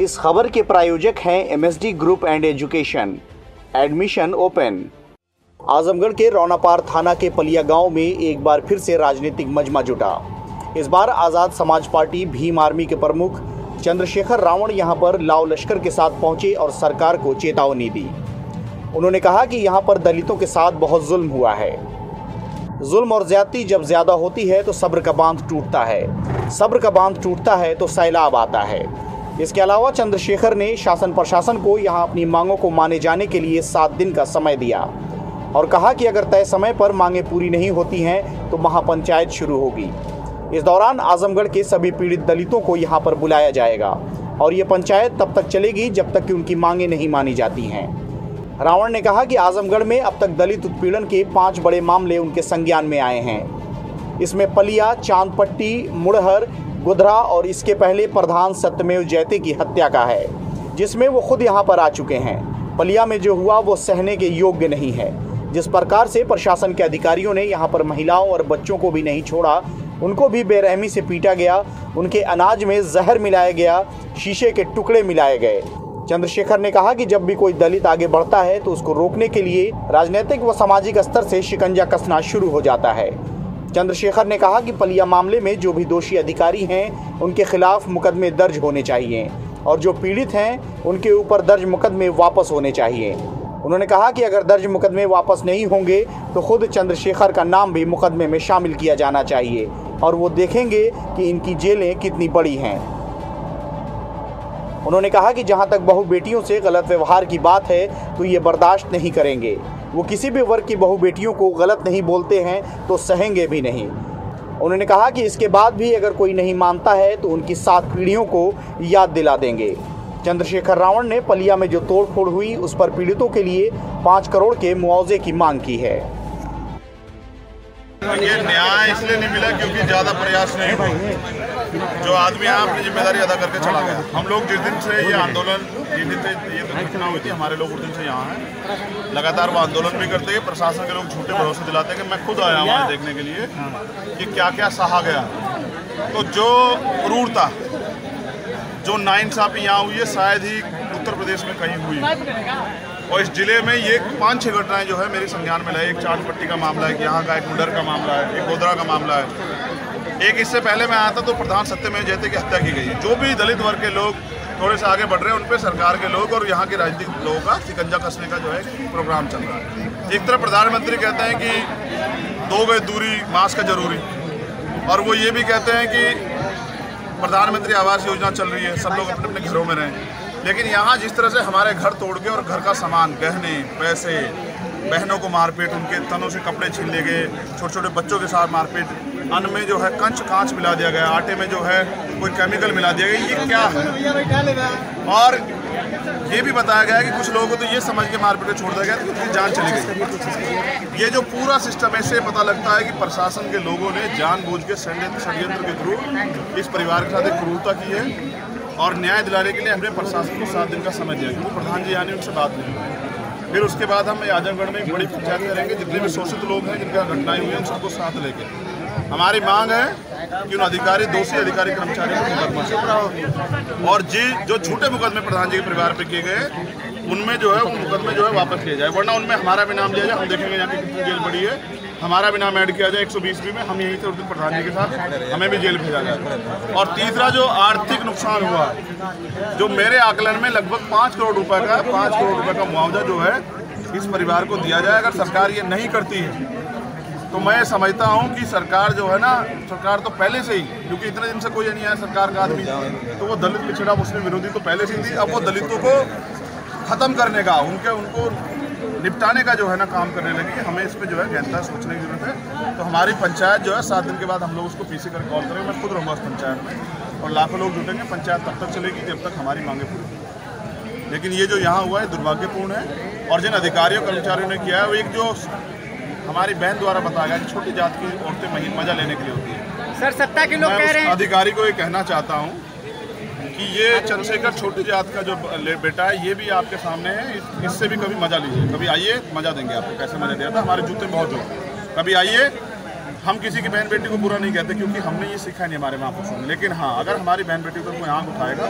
इस खबर के प्रायोजक हैं MSD group and education. Admission open. Azamgarh के रौनापार थाना के पलिया गांव में एक बार फिर से राजनीतिक मजमा जुटा। इस बार आज़ाद समाज पार्टी भीम आर्मी के प्रमुख चंद्रशेखर रावण यहां पर लाव लश्कर के साथ पहुंचे और सरकार को चेतावनी दी। उन्होंने कहा कि यहां पर दलितों के साथ बहुत जुल्म हुआ है। जुल्म और ज्यादती जब ज़्यादा होती है तो सब्र का बांध टूटता है, सब्र का बांध टूटता है तो सैलाब आता है। इसके अलावा चंद्रशेखर ने शासन प्रशासन को यहां अपनी मांगों को माने जाने के लिए 7 दिन का समय दिया और कहा कि अगर तय समय पर मांगें पूरी नहीं होती हैं तो महापंचायत शुरू होगी। इस दौरान आजमगढ़ के सभी पीड़ित दलितों को यहां पर बुलाया जाएगा और ये पंचायत तब तक चलेगी जब तक कि उनकी मांगें नहीं मानी जाती हैं। रावण ने कहा कि आजमगढ़ में अब तक दलित उत्पीड़न के 5 बड़े मामले उनके संज्ञान में आए हैं। इसमें पलिया, चांदपट्टी, मुड़हर, गुधरा और इसके पहले प्रधान सत्यमेव जयते की हत्या का है, जिसमें वो खुद यहाँ पर आ चुके हैं। पलिया में जो हुआ वो सहने के योग्य नहीं है। जिस प्रकार से प्रशासन के अधिकारियों ने यहाँ पर महिलाओं और बच्चों को भी नहीं छोड़ा, उनको भी बेरहमी से पीटा गया, उनके अनाज में जहर मिलाया गया, शीशे के टुकड़े मिलाए गए। चंद्रशेखर ने कहा कि जब भी कोई दलित आगे बढ़ता है तो उसको रोकने के लिए राजनीतिक व सामाजिक स्तर से शिकंजा कसना शुरू हो जाता है। चंद्रशेखर ने कहा कि पलिया मामले में जो भी दोषी अधिकारी हैं उनके खिलाफ मुकदमे दर्ज होने चाहिए और जो पीड़ित हैं उनके ऊपर दर्ज मुकदमे वापस होने चाहिए। उन्होंने कहा कि अगर दर्ज मुकदमे वापस नहीं होंगे तो खुद चंद्रशेखर का नाम भी मुकदमे में शामिल किया जाना चाहिए और वो देखेंगे कि इनकी जेलें कितनी बड़ी हैं। उन्होंने कहा कि जहां तक बहू बेटियों से गलत व्यवहार की बात है तो ये बर्दाश्त नहीं करेंगे। वो किसी भी वर्ग की बहू बेटियों को गलत नहीं बोलते हैं तो सहेंगे भी नहीं। उन्होंने कहा कि इसके बाद भी अगर कोई नहीं मानता है तो उनकी 7 पीढ़ियों को याद दिला देंगे। चंद्रशेखर रावण ने पलिया में जो तोड़फोड़ हुई उस पर पीड़ितों के लिए 5 करोड़ के मुआवजे की मांग की है। ये न्याय इसलिए नहीं मिला क्योंकि ज़्यादा प्रयास नहीं हुए। जो आदमी यहाँ अपनी जिम्मेदारी अदा करके चला गया। हम लोग जिस दिन से ये आंदोलन, जिस दिन से ये दुर्घटना हुई थी, हमारे लोग उस दिन से यहाँ हैं। लगातार वो आंदोलन भी करते हैं। प्रशासन के लोग झूठे भरोसे दिलाते हैं कि मैं खुद आया हूँ देखने के लिए कि क्या क्या सहा गया। तो जो क्रूरता, जो नाइंसाफी यहाँ हुई है शायद ही उत्तर प्रदेश में कहीं हुई। और इस जिले में ये 5-6 घटनाएं जो है मेरे संज्ञान में लाए। एक चांदपट्टी का मामला है, यहाँ का एक मुडर का मामला है, एक गोधरा का मामला है। एक इससे पहले मैं आया था तो प्रधान सत्यमेव जयते की हत्या की गई। जो भी दलित वर्ग के लोग थोड़े से आगे बढ़ रहे हैं उन पर सरकार के लोग और यहाँ के राजनीतिक लोगों का शिकंजा कसने का जो है प्रोग्राम चल रहा है। एक तरफ प्रधानमंत्री कहते हैं कि 2 गज दूरी, मास्क का जरूरी, और वो ये भी कहते हैं कि प्रधानमंत्री आवास योजना चल रही है, सब लोग अपने अपने घरों में रहें। लेकिन यहाँ जिस तरह से हमारे घर तोड़ के और घर का सामान, गहने, पैसे, बहनों को मारपीट, उनके तनों से कपड़े छीन ले गए, छोटे छोटे बच्चों के साथ मारपीट, अन्न में जो है कांच मिला दिया गया, आटे में जो है कोई केमिकल मिला दिया गया, ये क्या है? और ये भी बताया गया कि कुछ लोगों को तो ये समझ के मारपीट छोड़ दिया गया कि उनकी जान चली गई। ये जो पूरा सिस्टम है, इससे पता लगता है कि प्रशासन के लोगों ने जानबूझ के षड्यंत्र के थ्रू इस परिवार के साथ एक क्रूरता की है। और न्याय दिलाने के लिए हमने प्रशासन को 7 दिन का समय दिया क्योंकि प्रधान जी यानी उनसे बात नहीं हुई। फिर उसके बाद हम आजमगढ़ में एक बड़ी पंचायत करेंगे। जितने भी शोषित लोग हैं, जिनका घटनाएं हुई हैं, उन सबको साथ लेके हमारी मांग है कि उन अधिकारी, दोषी अधिकारी कर्मचारियों को मुकदमा से और जो झूठे मुकदमे प्रधान जी के परिवार पर किए गए उनमें जो है उन मुकदमे जो है वापस किए जाए, वरना उनमें हमारा भी नाम लिया जाए। हम देखेंगे यहाँ की कितनी जेल बड़ी है, हमारा भी नाम ऐड किया जाए 120B में। हम यहीं थे उस दिन प्रधान जी के साथ, हमें भी जेल भेजा जाए। और तीसरा जो आर्थिक नुकसान हुआ, जो मेरे आकलन में लगभग 5 करोड़ रुपए का 5 करोड़ रुपए का मुआवजा जो है इस परिवार को दिया जाए। अगर सरकार ये नहीं करती है तो मैं समझता हूँ कि सरकार जो है ना, सरकार तो पहले से ही, क्योंकि इतने दिन से कोई नहीं आया सरकार का आदमी, तो वो दलित पिछड़ा मुस्लिम विरोधी तो पहले से ही थी। अब वो दलितों को ख़त्म करने का, उनको निपटाने का जो है ना काम करने लगी। हमें इस पर जो है गहनता सोचने की जरूरत है। तो हमारी पंचायत जो है 7 दिन के बाद हम लोग उसको PC कर कॉल करेंगे। मैं खुद रहूँगा उस पंचायत में और लाखों लोग जुटेंगे। पंचायत तब तक चलेगी जब तक हमारी मांगें पूरी। लेकिन ये जो यहाँ हुआ है दुर्भाग्यपूर्ण है। और जिन अधिकारियों कर्मचारियों ने किया है, वो एक जो हमारी बहन द्वारा बताया गया कि छोटी जात की औरतें मजा लेने के लिए होती है। सर, सत्ता के लोग कह रहे हैं। अधिकारी को ये कहना चाहता हूँ कि ये चंद्रशेखर छोटी जात का जो बेटा है, ये भी आपके सामने है। इससे भी कभी मजा लीजिए, कभी आइए, मजा देंगे आपको। कैसे मजा दिया था, हमारे जूते बहुत जो, कभी आइए, हम किसी की बहन बेटी को बुरा नहीं कहते, क्योंकि हमने ये सीखा नहीं हमारे महापुरुषों ने। लेकिन हाँ, अगर हमारी बहन बेटी पर कोई आंख उठाएगा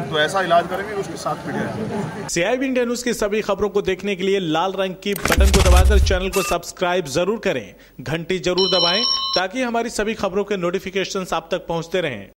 तो ऐसा इलाज करेंगे उसके साथ पीट जाएगा। CIB इंडिया न्यूज की सभी खबरों को देखने के लिए लाल रंग की बटन को दबाकर चैनल को सब्सक्राइब जरूर करें, घंटी जरूर दबाएं ताकि हमारी सभी खबरों के नोटिफिकेशंस आप तक पहुंचते रहें।